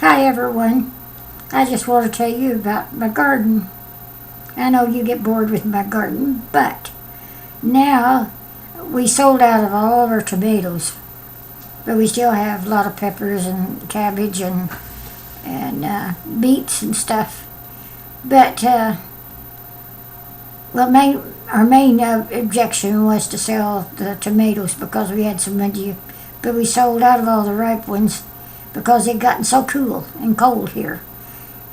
Hi everyone. I just want to tell you about my garden. I know you get bored with my garden, but now we sold out of all of our tomatoes. But we still have a lot of peppers and cabbage and beets and stuff. But our main objection was to sell the tomatoes because we had so many. But we sold out of all the ripe ones because it gotten so cool and cold here.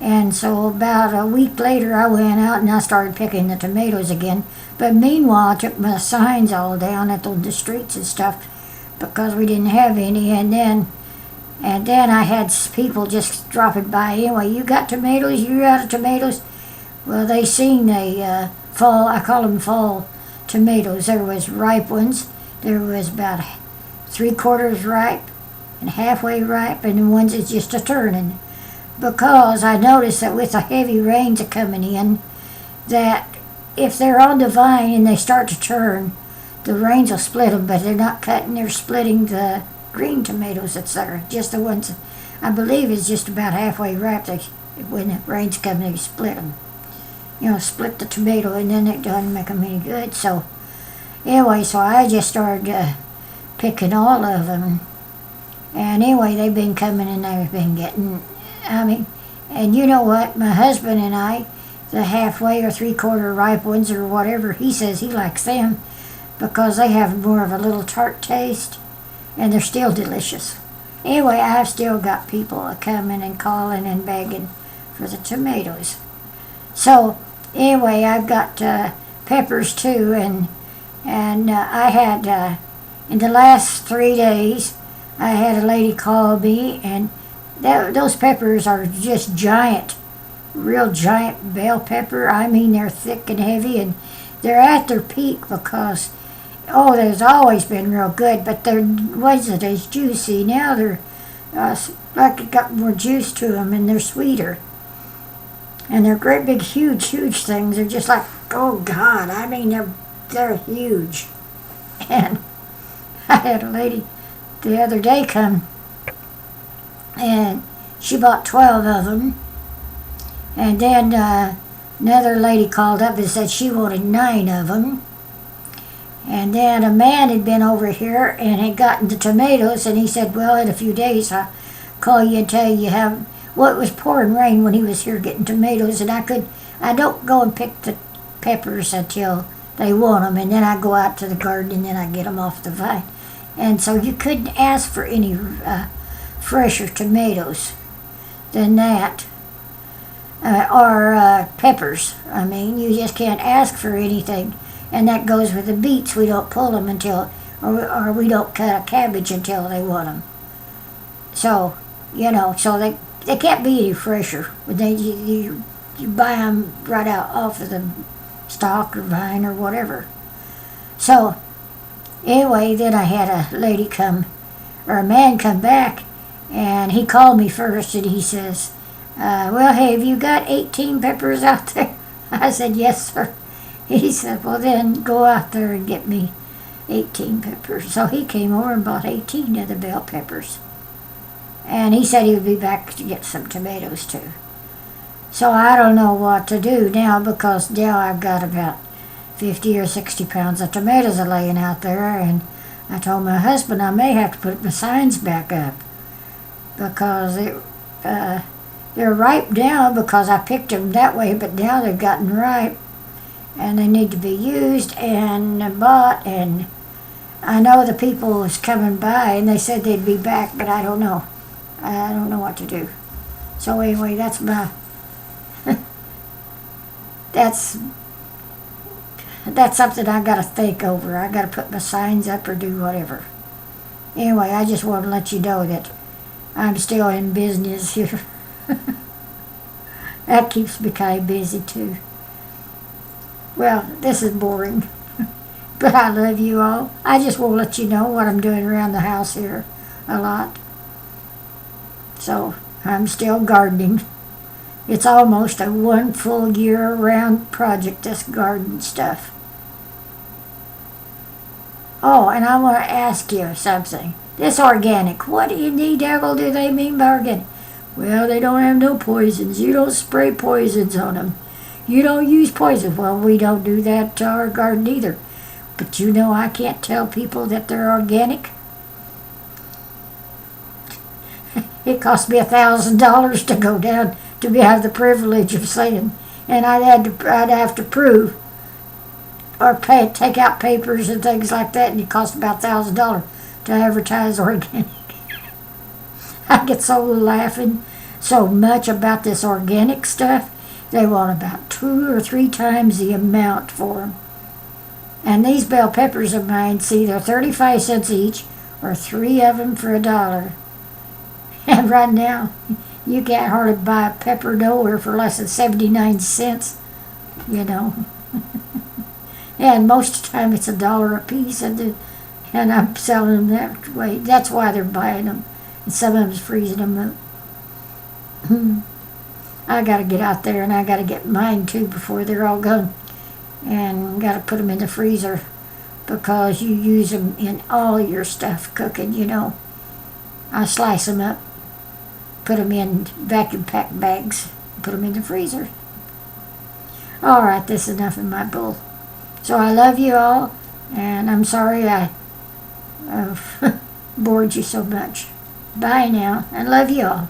And so about a week later I went out and I started picking the tomatoes again. But meanwhile I took my signs all down at the streets and stuff because we didn't have any. And then I had people just dropping by. Anyway, you got tomatoes? You out of tomatoes? Well, they seen the fall, I call them fall tomatoes. There was ripe ones. There was about 3/4 ripe and halfway ripe, and the ones that's just a turning. Because I noticed that with the heavy rains coming in, that if they're on the vine and they start to turn, the rains will split them, but they're not cutting, they're splitting the green tomatoes that's there. Just the ones, I believe is just about halfway ripe. When the rains come, they split them. Split the tomato, and then it doesn't make them any good. So anyway, so I just started picking all of them. And anyway, they've been coming and they've been getting, and you know what? My husband and I, the halfway or 3/4 ripe ones or whatever, he says he likes them because they have more of a little tart taste and they're still delicious. Anyway, I've still got people coming and calling and begging for the tomatoes. So anyway, I've got peppers too, and I had in the last 3 days I had a lady call me, and those peppers are just giant, real giant bell pepper. They're thick and heavy, and they're at their peak because, there's always been real good, but they wasn't as juicy. Now they're like it got more juice to them, and they're sweeter. And they're great big, huge things. They're just like, oh God, they're huge. And I had a lady the other day come, and she bought 12 of them. And then another lady called up and said she wanted 9 of them. And then a man had been over here and had gotten the tomatoes, and he said, well, in a few days I'll call you and tell you how. Well, it was pouring rain when he was here getting tomatoes, and I don't go and pick the peppers until they want them, and then I go out to the garden and then I get them off the vine. And so you couldn't ask for any fresher tomatoes than that, or peppers. You just can't ask for anything. And that goes with the beets. We don't pull them until, or we don't cut a cabbage until they want them. So, so they can't be any fresher. When you buy them right out off of the stalk or vine or whatever. So anyway, then I had a lady come, or a man come back, and he called me first, and he says, well, hey, have you got 18 peppers out there? I said, yes, sir. He said, well, then go out there and get me 18 peppers. So he came over and bought 18 of the bell peppers. And he said he would be back to get some tomatoes too. So I don't know what to do now, because now I've got about 50 or 60 pounds of tomatoes are laying out there, and I told my husband I may have to put my signs back up because they're ripe now because I picked them that way, but now they've gotten ripe and they need to be used and bought. And I know the people was coming by and they said they'd be back, but I don't know. I don't know what to do. So anyway, that's my that's something I gotta think over. I gotta put my signs up or do whatever. Anyway, I just want to let you know that I'm still in business here. That keeps me kind of busy too. Well, this is boring, but I love you all. I just want to let you know what I'm doing around the house here a lot. So I'm still gardening. It's almost a 1 full year-round project, this garden stuff. Oh, and I want to ask you something. This organic, what in the devil do they mean by organic? Well, they don't have no poisons. You don't spray poisons on them. You don't use poison. Well, we don't do that to our garden either. But you know I can't tell people that they're organic. It cost me $1,000 to go down to have the privilege of saying, and I'd have to prove or take out papers and things like that, and it cost about $1,000 to advertise organic. I get so laughing so much about this organic stuff. They want about 2 or 3 times the amount for them. And these bell peppers of mine, see, they're 35 cents each, or 3 of them for $1. And right now, you can't hardly buy a pepper nowhere for less than 79 cents, you know. And most of the time it's $1 a piece, and I'm selling them that way. That's why they're buying them. And some of them's freezing them up. I got to get out there, and I got to get mine too before they're all gone. And got to put them in the freezer because you use them in all your stuff cooking, you know. I slice them up, put them in vacuum packed bags, put them in the freezer. All right, this is enough of my bull. So I love you all, and I'm sorry I bored you so much. Bye now, and love you all.